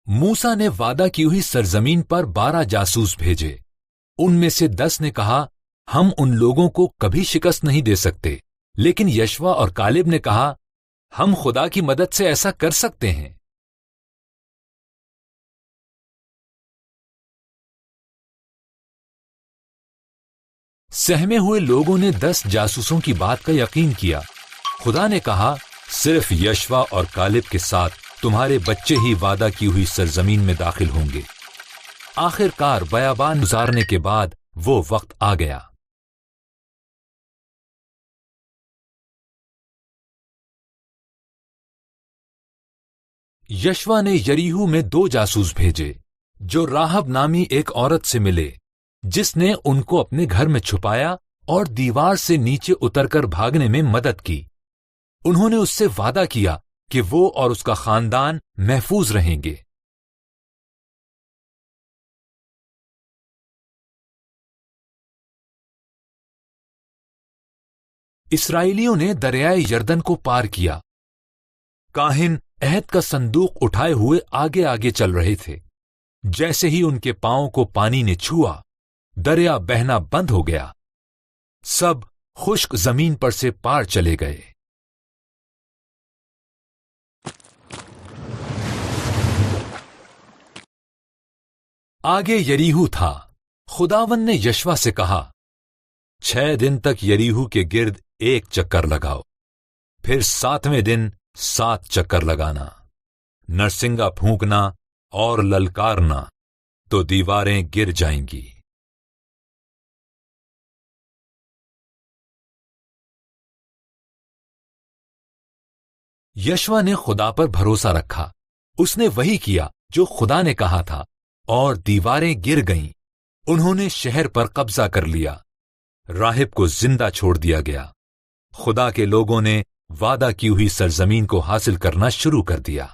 موسیٰ نے وعدہ کی ہوئی سرزمین پر 12 جاسوس بھیجے۔ ان میں سے 10 نے کہا ہم ان لوگوں کو کبھی شکست نہیں دے سکتے، لیکن یشوع اور کالب نے کہا ہم خدا کی مدد سے ایسا کر سکتے ہیں۔ سہمے ہوئے لوگوں نے 10 جاسوسوں کی بات کا یقین کیا۔ خدا نے کہا صرف یشوع اور کالب کے ساتھ تمہارے بچے ہی وعدہ کی ہوئی سرزمین میں داخل ہوں گے۔ آخر کار بیابان گزارنے کے بعد وہ وقت آ گیا۔ یشوع نے یریحو میں 2 جاسوس بھیجے جو راہب نامی ایک عورت سے ملے، جس نے ان کو اپنے گھر میں چھپایا اور دیوار سے نیچے اتر کر بھاگنے میں مدد کی۔ انہوں نے اس سے وعدہ کیا کہ وہ اور اس کا خاندان محفوظ رہیں گے۔ اسرائیلیوں نے دریائے یردن کو پار کیا۔ کاہن عہد کا صندوق اٹھائے ہوئے آگے آگے چل رہے تھے۔ جیسے ہی ان کے پاؤں کو پانی نے چھوا، دریا بہنا بند ہو گیا۔ سب خشک زمین پر سے پار چلے گئے۔ آگے یریحو تھا۔ خداوند نے یشوع سے کہا 6 دن تک یریحو کے گرد 1 چکر لگاؤ، پھر 7ویں دن 7 چکر لگانا، نرسنگا پھونکنا اور للکارنا، تو دیواریں گر جائیں گی۔ یشوع نے خدا پر بھروسہ رکھا۔ اس نے وہی کیا جو خدا نے کہا تھا، اور دیواریں گر گئیں۔ انہوں نے شہر پر قبضہ کر لیا۔ راہب کو زندہ چھوڑ دیا گیا۔ خدا کے لوگوں نے وعدہ کی ہوئی سرزمین کو حاصل کرنا شروع کر دیا۔